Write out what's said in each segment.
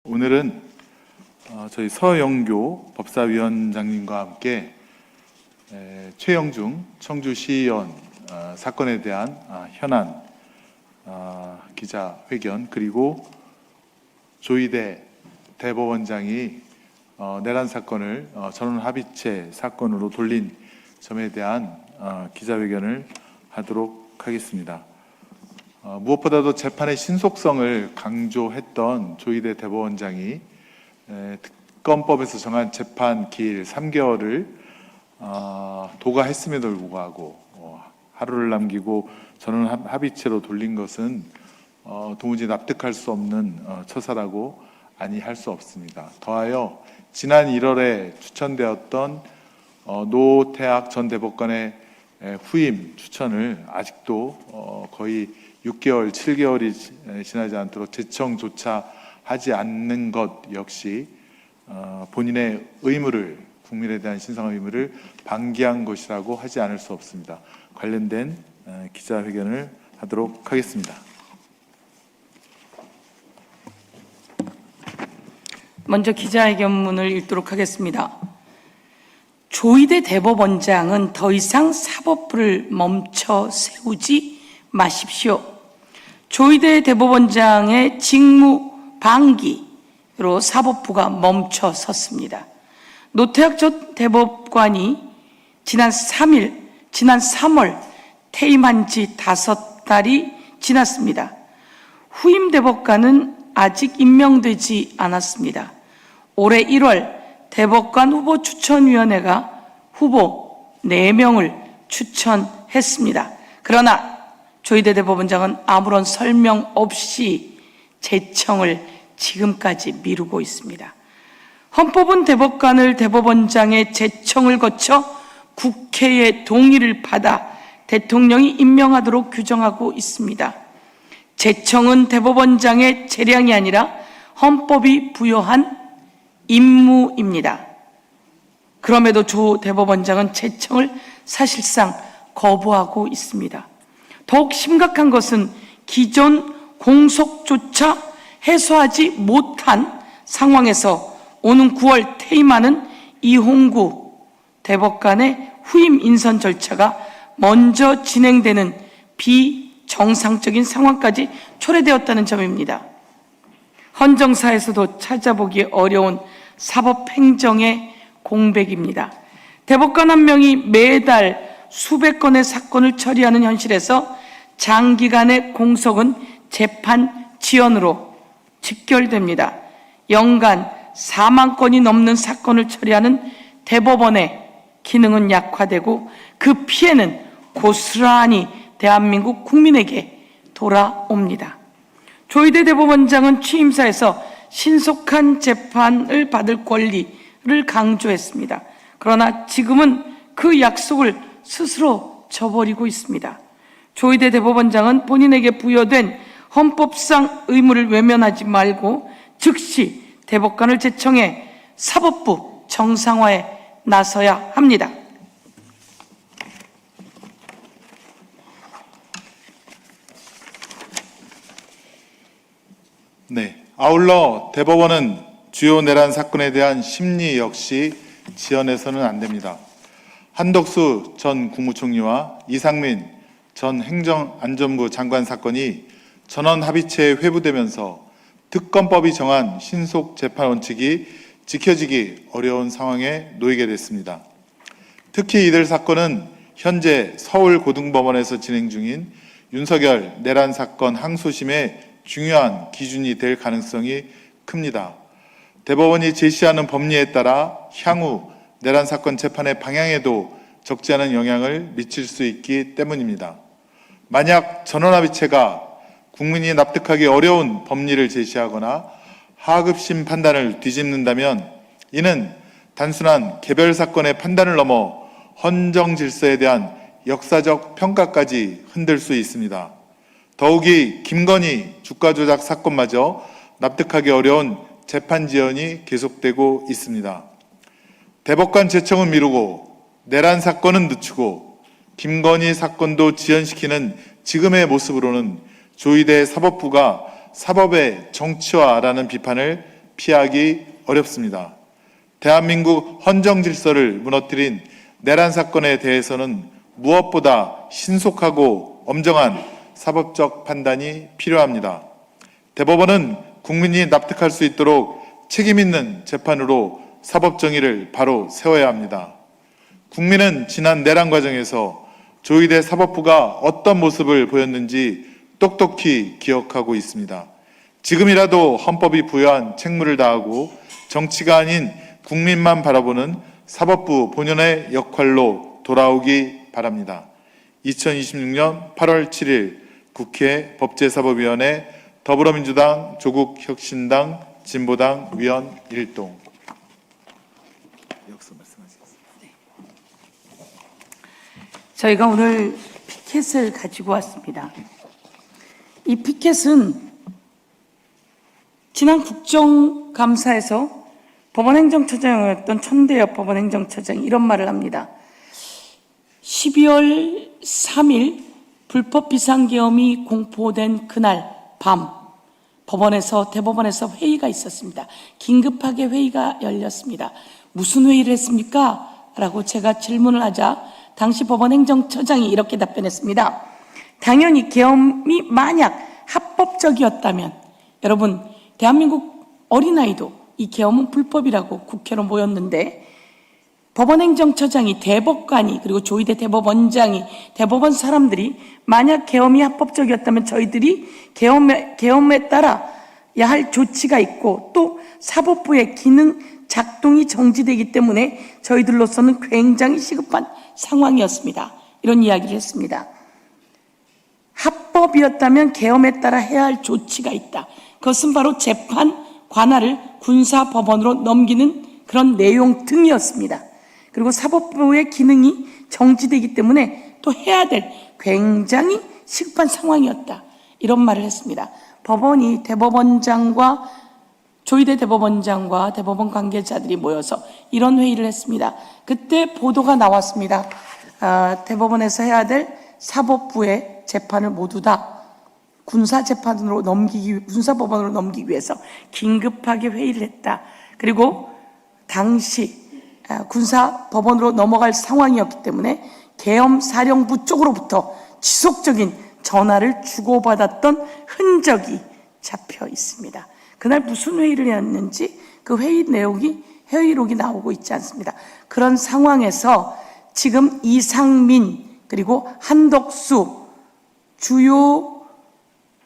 오늘은 저희 서영교 법사위원장님과 함께 최영중 청주시의원 사건에 대한 현안 기자회견, 그리고 조희대 대법원장이 내란 사건을 전원합의체 사건으로 돌린 점에 대한 기자회견을 하도록 하겠습니다. 무엇보다도 재판의 신속성을 강조했던 조희대 대법원장이 특검법에서 정한 재판 기일 3개월을 도과했음에도 불구하고 하루를 남기고 전원 합의체로 돌린 것은 도무지 납득할 수 없는 처사라고 아니할 수 없습니다. 더하여 지난 1월에 추천되었던 노태학 전 대법관의 후임 추천을 아직도 거의 6개월, 7개월이 지나지 않도록 제청조차 하지 않는 것 역시 본인의 의무를, 국민에 대한 신성한 의무를 방기한 것이라고 하지 않을 수 없습니다. 관련된 기자회견을 하도록 하겠습니다. 먼저 기자회견문을 읽도록 하겠습니다. 조희대 대법원장은 더 이상 사법부를 멈춰 세우지 마십시오. 조희대 대법원장의 직무 방기로 사법부가 멈춰 섰습니다. 노태학 전 대법관이 지난 3월 퇴임한 지 5달이 지났습니다. 후임 대법관은 아직 임명되지 않았습니다. 올해 1월 대법관 후보 추천위원회가 후보 4명을 추천했습니다. 그러나 조희대 대법원장은 아무런 설명 없이 제청을 지금까지 미루고 있습니다. 헌법은 대법관을 대법원장의 제청을 거쳐 국회의 동의를 받아 대통령이 임명하도록 규정하고 있습니다. 제청은 대법원장의 재량이 아니라 헌법이 부여한 임무입니다. 그럼에도 조 대법원장은 제청을 사실상 거부하고 있습니다. 더욱 심각한 것은 기존 공석조차 해소하지 못한 상황에서 오는 9월 퇴임하는 이홍구 대법관의 후임 인선 절차가 먼저 진행되는 비정상적인 상황까지 초래되었다는 점입니다. 헌정사에서도 찾아보기 어려운 사법행정의 공백입니다. 대법관 한 명이 매달 수백 건의 사건을 처리하는 현실에서 장기간의 공석은 재판 지연으로 직결됩니다. 연간 4만 건이 넘는 사건을 처리하는 대법원의 기능은 약화되고 그 피해는 고스란히 대한민국 국민에게 돌아옵니다. 조희대 대법원장은 취임사에서 신속한 재판을 받을 권리를 강조했습니다. 그러나 지금은 그 약속을 스스로 저버리고 있습니다. 조희대 대법원장은 본인에게 부여된 헌법상 의무를 외면하지 말고 즉시 대법관을 제청해 사법부 정상화에 나서야 합니다. 네, 아울러 대법원은 주요 내란 사건에 대한 심리 역시 지연해서는 안 됩니다. 한덕수 전 국무총리와 이상민 전 행정안전부 장관 사건이 전원합의체에 회부되면서 특검법이 정한 신속 재판 원칙이 지켜지기 어려운 상황에 놓이게 됐습니다. 특히 이들 사건은 현재 서울고등법원에서 진행 중인 윤석열 내란 사건 항소심의 중요한 기준이 될 가능성이 큽니다. 대법원이 제시하는 법리에 따라 향후 내란 사건 재판의 방향에도 적지 않은 영향을 미칠 수 있기 때문입니다. 만약 전원합의체가 국민이 납득하기 어려운 법리를 제시하거나 하급심 판단을 뒤집는다면 이는 단순한 개별 사건의 판단을 넘어 헌정 질서에 대한 역사적 평가까지 흔들 수 있습니다. 더욱이 김건희 주가 조작 사건마저 납득하기 어려운 재판 지연이 계속되고 있습니다. 대법관 제청은 미루고 내란 사건은 늦추고 김건희 사건도 지연시키는 지금의 모습으로는 조희대 사법부가 사법의 정치화라는 비판을 피하기 어렵습니다. 대한민국 헌정 질서를 무너뜨린 내란 사건에 대해서는 무엇보다 신속하고 엄정한 사법적 판단이 필요합니다. 대법원은 국민이 납득할 수 있도록 책임 있는 재판으로 사법 정의를 바로 세워야 합니다. 국민은 지난 내란 과정에서 조희대 사법부가 어떤 모습을 보였는지 똑똑히 기억하고 있습니다. 지금이라도 헌법이 부여한 책무를 다하고 정치가 아닌 국민만 바라보는 사법부 본연의 역할로 돌아오기 바랍니다. 2026년 8월 7일 국회 법제사법위원회 더불어민주당, 조국혁신당, 진보당 위원 1동. 저희가 오늘 피켓을 가지고 왔습니다. 이 피켓은 지난 국정감사에서 법원행정처장이었던 천대엽 법원행정처장이 이런 말을 합니다. 12월 3일 불법 비상계엄이 공포된 그날 밤 대법원에서 회의가 있었습니다. 긴급하게 회의가 열렸습니다. 무슨 회의를 했습니까? 라고 제가 질문을 하자 당시 법원행정처장이 이렇게 답변했습니다. 당연히 계엄이 만약 합법적이었다면, 여러분 대한민국 어린아이도 이 계엄은 불법이라고 국회로 모였는데 법원행정처장이, 대법관이, 그리고 조희대 대법원장이, 대법원 사람들이 만약 계엄이 합법적이었다면 저희들이 계엄에 따라야 할 조치가 있고 또 사법부의 기능 작동이 정지되기 때문에 저희들로서는 굉장히 시급한 상황이었습니다. 이런 이야기를 했습니다. 합법이었다면 계엄에 따라 해야 할 조치가 있다. 그것은 바로 재판 관할을 군사법원으로 넘기는 그런 내용 등이었습니다. 그리고 사법부의 기능이 정지되기 때문에 또 해야 될 굉장히 시급한 상황이었다. 이런 말을 했습니다. 법원이 대법원장과 조희대 대법원장과 대법원 관계자들이 모여서 이런 회의를 했습니다. 그때 보도가 나왔습니다. 대법원에서 해야 될 사법부의 재판을 모두 다 군사법원으로 넘기기 위해서 긴급하게 회의를 했다. 그리고 당시 군사법원으로 넘어갈 상황이었기 때문에 계엄사령부 쪽으로부터 지속적인 전화를 주고받았던 흔적이 잡혀 있습니다. 그날 무슨 회의를 했는지 그 회의 내용이 회의록이 나오고 있지 않습니다. 그런 상황에서 지금 이상민 그리고 한덕수 주요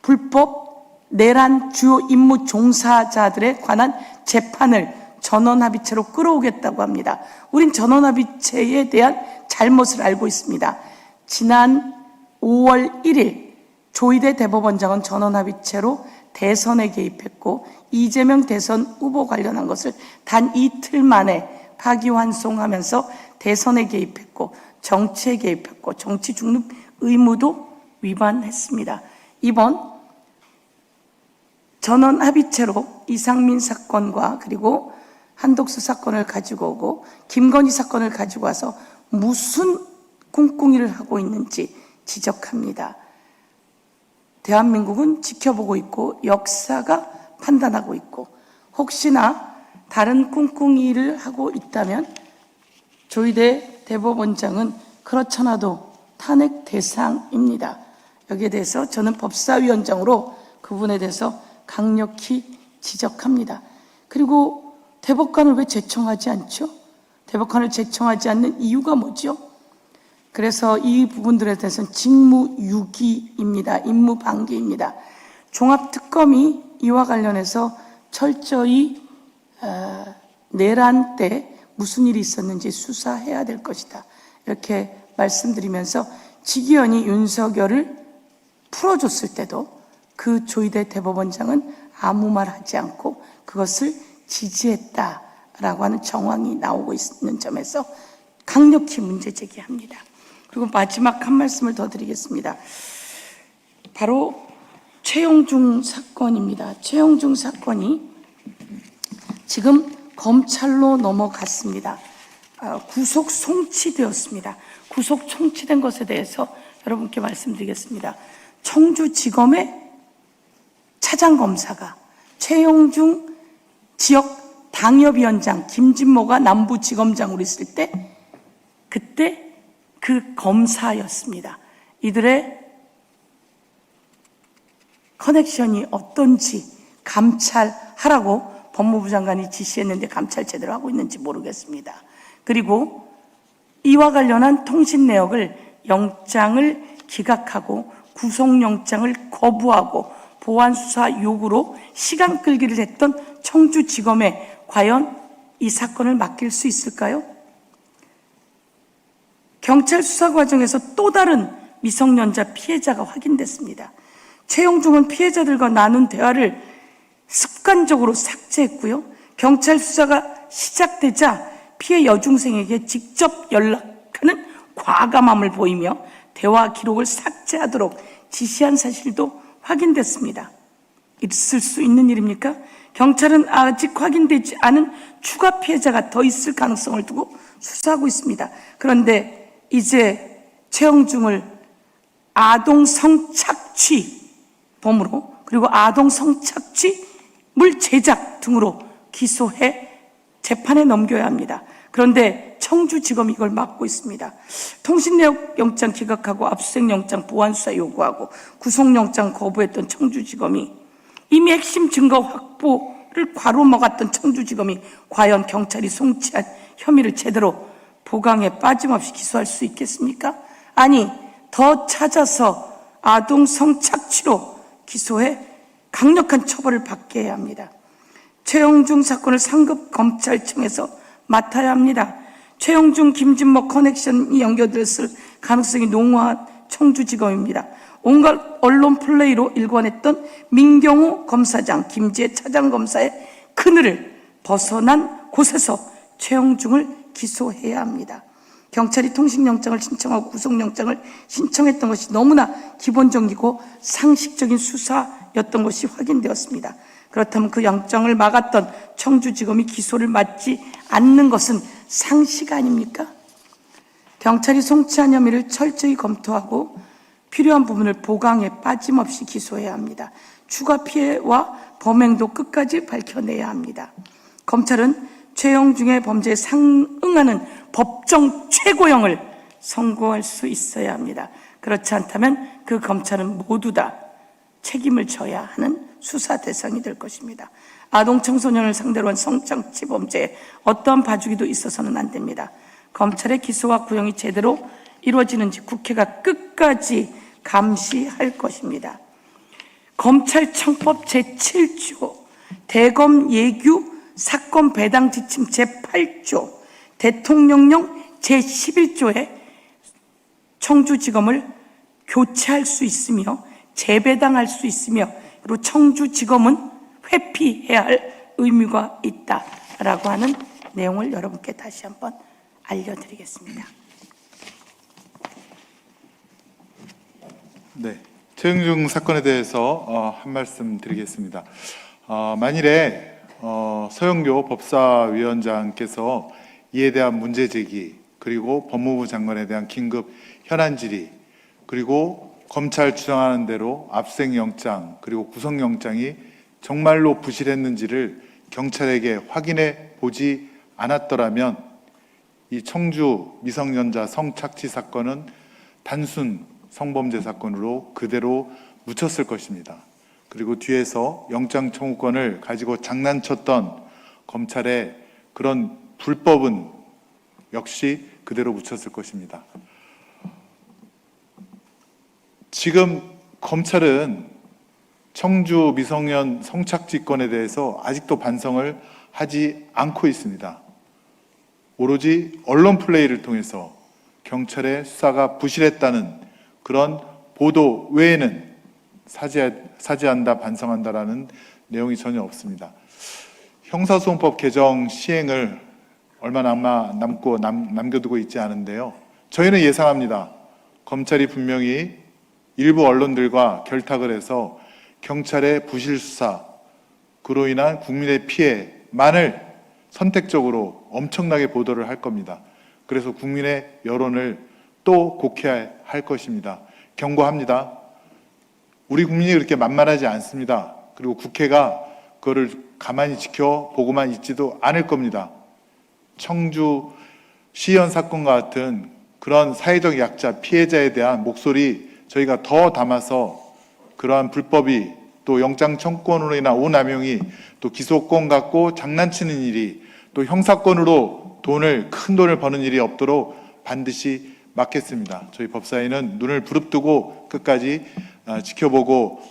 불법 내란 주요 임무 종사자들에 관한 재판을 전원합의체로 끌어오겠다고 합니다. 우린 전원합의체에 대한 잘못을 알고 있습니다. 지난 5월 1일 조희대 대법원장은 전원합의체로 대선에 개입했고 이재명 대선 후보 관련한 것을 단 이틀 만에 파기환송하면서 대선에 개입했고 정치에 개입했고 정치 중립 의무도 위반했습니다. 이번 전원합의체로 이상민 사건과 그리고 한덕수 사건을 가지고 오고 김건희 사건을 가지고 와서 무슨 꿍꿍이를 하고 있는지 지적합니다. 대한민국은 지켜보고 있고 역사가 판단하고 있고 혹시나 다른 꿍꿍이를 하고 있다면 조희대 대법원장은 그렇잖아도 탄핵 대상입니다. 여기에 대해서 저는 법사위원장으로 그분에 대해서 강력히 지적합니다. 그리고 대법관을 왜 제청하지 않죠? 대법관을 제청하지 않는 이유가 뭐죠? 그래서 이 부분들에 대해서는 직무유기입니다. 임무방기입니다. 종합특검이 이와 관련해서 철저히 내란 때 무슨 일이 있었는지 수사해야 될 것이다. 이렇게 말씀드리면서 직위원이 윤석열을 풀어줬을 때도 그 조희대 대법원장은 아무 말 하지 않고 그것을 지지했다라고 하는 정황이 나오고 있는 점에서 강력히 문제 제기합니다. 그리고 마지막 한 말씀을 더 드리겠습니다. 바로 최영중 사건입니다. 최영중 사건이 지금 검찰로 넘어갔습니다. 구속 송치되었습니다. 구속 송치된 것에 대해서 여러분께 말씀드리겠습니다. 청주지검의 차장검사가 최영중 지역 당협위원장 김진모가 남부지검장으로 있을 때 그때 그 검사였습니다. 이들의 커넥션이 어떤지 감찰하라고 법무부 장관이 지시했는데 감찰 제대로 하고 있는지 모르겠습니다. 그리고 이와 관련한 통신 내역을 영장을 기각하고 구속영장을 거부하고 보완수사 요구로 시간 끌기를 했던 청주지검에 과연 이 사건을 맡길 수 있을까요? 경찰 수사 과정에서 또 다른 미성년자 피해자가 확인됐습니다. 최영중은 피해자들과 나눈 대화를 습관적으로 삭제했고요. 경찰 수사가 시작되자 피해 여중생에게 직접 연락하는 과감함을 보이며 대화 기록을 삭제하도록 지시한 사실도 확인됐습니다. 있을 수 있는 일입니까? 경찰은 아직 확인되지 않은 추가 피해자가 더 있을 가능성을 두고 수사하고 있습니다. 그런데 이제 최영중을 아동 성착취범으로 그리고 아동 성착취물 제작 등으로 기소해 재판에 넘겨야 합니다. 그런데 청주지검이 이걸 막고 있습니다. 통신내역 영장 기각하고 압수수색영장 보완수사 요구하고 구속영장 거부했던 청주지검이 이미 핵심 증거 확보를 과로막았던 청주지검이 과연 경찰이 송치한 혐의를 제대로 보강에 빠짐없이 기소할 수 있겠습니까? 아니, 더 찾아서 아동 성착취로 기소해 강력한 처벌을 받게 해야 합니다. 최영중 사건을 상급 검찰청에서 맡아야 합니다. 최영중, 김진모 커넥션이 연결됐을 가능성이 농후한 청주지검입니다. 온갖 언론 플레이로 일관했던 민경호 검사장, 김지혜 차장검사의 그늘을 벗어난 곳에서 최영중을 기소해야 합니다. 경찰이 통신영장을 신청하고 구속영장을 신청했던 것이 너무나 기본적이고 상식적인 수사였던 것이 확인되었습니다. 그렇다면 그 영장을 막았던 청주지검이 기소를 맡지 않는 것은 상식 아닙니까? 경찰이 송치한 혐의를 철저히 검토하고 필요한 부분을 보강해 빠짐없이 기소해야 합니다. 추가 피해와 범행도 끝까지 밝혀내야 합니다. 검찰은 최영중의 범죄에 상응하는 법정 최고형을 선고할 수 있어야 합니다. 그렇지 않다면 그 검찰은 모두 다 책임을 져야 하는 수사 대상이 될 것입니다. 아동 청소년을 상대로 한 성착취 범죄에 어떠한 봐주기도 있어서는 안 됩니다. 검찰의 기소와 구형이 제대로 이루어지는지 국회가 끝까지 감시할 것입니다. 검찰청법 제7조 대검 예규 사건 배당 지침 제8조 대통령령 제11조에 청주지검을 교체할 수 있으며 재배당할 수 있으며 그리고 청주지검은 회피해야 할 의무가 있다라고 하는 내용을 여러분께 다시 한번 알려드리겠습니다. 네, 최영중 사건에 대해서 한 말씀 드리겠습니다. 만일에 서영교 법사위원장께서 이에 대한 문제 제기 그리고 법무부 장관에 대한 긴급 현안 질의 그리고 검찰 주장하는 대로 압수수색영장 그리고 구속영장이 정말로 부실했는지를 경찰에게 확인해 보지 않았더라면 이 청주 미성년자 성착취 사건은 단순 성범죄 사건으로 그대로 묻혔을 것입니다. 그리고 뒤에서 영장 청구권을 가지고 장난쳤던 검찰의 그런 불법은 역시 그대로 묻혔을 것입니다. 지금 검찰은 청주 미성년 성착취건에 대해서 아직도 반성을 하지 않고 있습니다. 오로지 언론 플레이를 통해서 경찰의 수사가 부실했다는 그런 보도 외에는 사죄한다, 반성한다라는 내용이 전혀 없습니다. 형사소송법 개정 시행을 얼마 남겨두고 있지 않은데요. 저희는 예상합니다. 검찰이 분명히 일부 언론들과 결탁을 해서 경찰의 부실 수사, 그로 인한 국민의 피해만을 선택적으로 엄청나게 보도를 할 겁니다. 그래서 국민의 여론을 또 곡해할 것입니다. 경고합니다. 우리 국민이 그렇게 만만하지 않습니다. 그리고 국회가 그거를 가만히 지켜보고만 있지도 않을 겁니다. 청주 시연 사건과 같은 그런 사회적 약자, 피해자에 대한 목소리 저희가 더 담아서 그러한 불법이 또 영장 청구권으로 인한 오남용이 또 기소권 갖고 장난치는 일이 또 형사권으로 큰 돈을 버는 일이 없도록 반드시 막겠습니다. 저희 법사위는 눈을 부릅뜨고 끝까지 지켜보고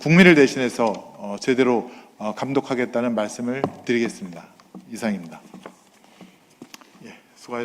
국민을 대신해서 제대로 감독하겠다는 말씀을 드리겠습니다. 이상입니다.